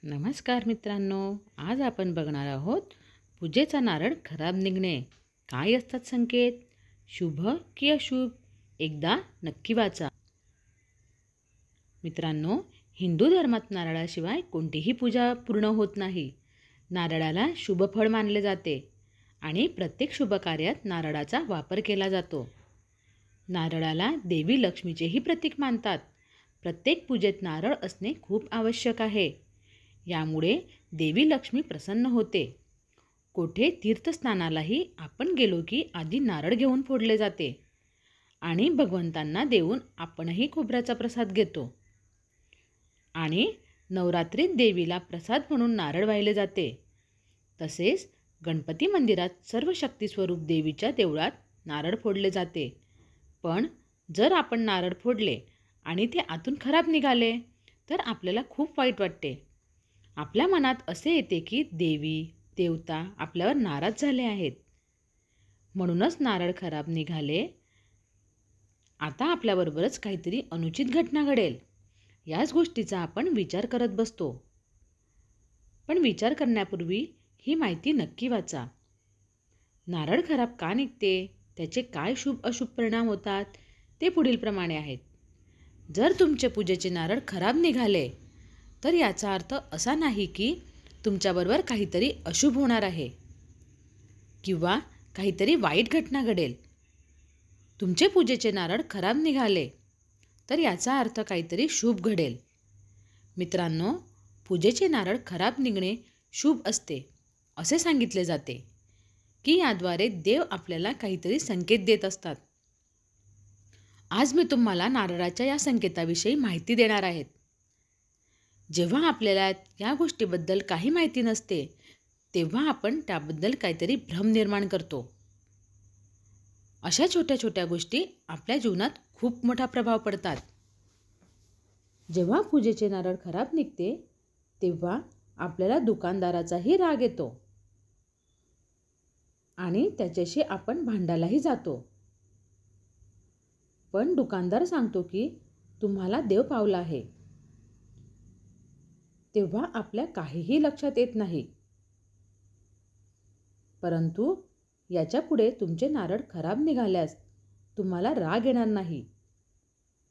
नमस्कार मित्रांनो, आज आपण बघणार आहोत पूजेचा नारळ खराब निघणे. काय असतात संकेत? शुभ की अशुभ? एकदा नक्की वाचा. मित्रांनो, हिंदू धर्मात नारळाशिवाय कोणतीही पूजा पूर्ण होत नाही. नारळाला शुभ फळ मानले जाते आणि प्रत्येक शुभ कार्यात नारळाचा वापर केला जातो. नारळाला देवी लक्ष्मीचेही प्रतीक मानतात. प्रत्येक पूजेत नारळ असणे खूप आवश्यक आहे. यामुळे देवी लक्ष्मी प्रसन्न होते. कोठे तीर्थस्नानालाही आपण गेलो की आधी नारळ घेऊन फोडले जाते आणि भगवंतांना देऊन आपणही खोबऱ्याचा प्रसाद घेतो. आणि नवरात्रीत देवीला प्रसाद म्हणून नारळ वाहिले जाते. तसेच गणपती मंदिरात सर्व शक्ती स्वरूप देवीच्या देवळात नारळ फोडले जाते. पण जर आपण नारळ फोडले आणि ते आतून खराब निघाले तर आपल्याला खूप वाईट वाटते. आपल्या मनात असे येते की देवी देवता आपल्यावर नाराज झाले आहेत. म्हणूनच नारळ खराब निघाले. आता आपल्याबरोबरच काहीतरी अनुचित घटना घडेल याच गोष्टीचा आपण विचार करत बसतो. पण विचार करण्यापूर्वी ही माहिती नक्की वाचा. नारळ खराब का निघते, त्याचे काय शुभ अशुभ परिणाम होतात ते पुढील प्रमाणे आहेत. जर तुमचे पूजेचे नारळ खराब निघाले तर याचा अर्थ असा नाही की तुमच्याबरोबर काहीतरी अशुभ होणार आहे किंवा काहीतरी वाईट घटना घडेल. तुमचे पूजेचे नारळ खराब निघाले तर याचा अर्थ काहीतरी शुभ घडेल. मित्रांनो, पूजेचे नारळ खराब निघणे शुभ असते असे सांगितले जाते की याद्वारे देव आपल्याला काहीतरी संकेत देत असतात. आज मी तुम्हाला नारळाच्या या संकेताविषयी माहिती देणार आहे. जेव्हा आपल्याला या गोष्टीबद्दल काही माहिती नसते तेव्हा आपण त्याबद्दल काहीतरी भ्रम निर्माण करतो. अशा छोट्या छोट्या गोष्टी आपल्या जीवनात खूप मोठा प्रभाव पडतात. जेव्हा पूजेचे नारळ खराब निघते तेव्हा आपल्याला दुकानदाराचाही राग येतो आणि त्याच्याशी आपण भांडायलाही जातो. पण दुकानदार सांगतो की तुम्हाला देव पावला आहे. तेव्हा आपल्या काहीही लक्षात येत नाही. परंतु याच्या पुढे तुमचे नारळ खराब निघाल्यास तुम्हाला राग येणार नाही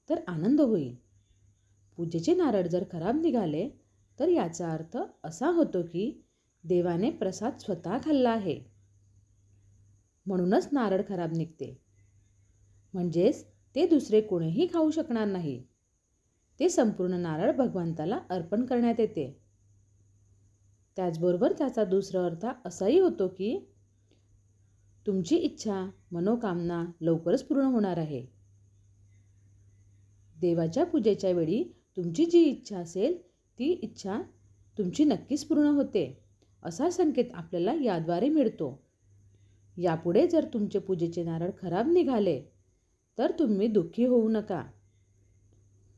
तर आनंद होईल. पूजेचे नारळ जर खराब निघाले तर याचा अर्थ असा होतो की देवाने प्रसाद स्वतः खाल्ला आहे. म्हणूनच नारळ खराब निघते. म्हणजेच ते दुसरे कोणीही खाऊ शकणार नाही. ते संपूर्ण नारळ भगवंताला अर्पण करण्यात येते. त्याचबरोबर त्याचा दुसरा अर्थ असाही होतो की तुमची इच्छा मनोकामना लवकरच पूर्ण होणार आहे. देवाच्या पूजेच्या वेळी तुमची जी इच्छा असेल ती इच्छा तुमची नक्कीच पूर्ण होते असा संकेत आपल्याला याद्वारे मिळतो. यापुढे जर तुमचे पूजेचे नारळ खराब निघाले तर तुम्ही दुःखी होऊ नका,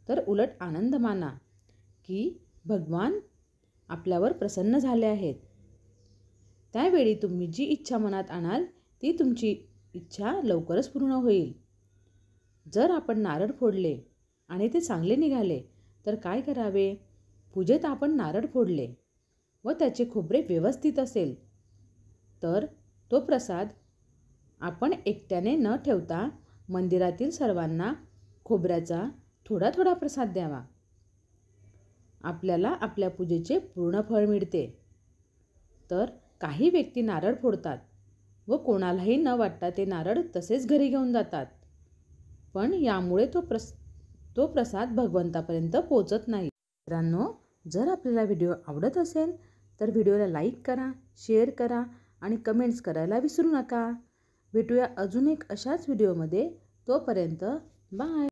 तर उलट आनंद माना की भगवान आपल्यावर प्रसन्न झाले आहेत. त्यावेळी तुम्ही जी इच्छा मनात आणाल ती तुमची इच्छा लवकरच पूर्ण होईल. जर आपण नारळ फोडले आणि ते चांगले निघाले तर काय करावे? पूजेत आपण नारळ फोडले व त्याचे खोबरे व्यवस्थित असेल तर तो प्रसाद आपण एकट्याने न ठेवता मंदिरातील सर्वांना खोबऱ्याचा थोडा थोडा प्रसाद द्यावा. आपल्याला आपल्या पूजेचे पूर्ण फळ मिळते. तर काही व्यक्ती नारळ फोडतात व कोणालाही न वाटता ते नारळ तसेच घरी घेऊन जातात. पण यामुळे तो प्रसाद भगवंतापर्यंत पोहोचत नाही. मित्रांनो, जर आपल्याला व्हिडिओ आवडत असेल तर व्हिडिओला लाईक करा, शेअर करा आणि कमेंट्स करायला विसरू नका. भेटूया अजून एक अशाच व्हिडिओमध्ये. तोपर्यंत बाय.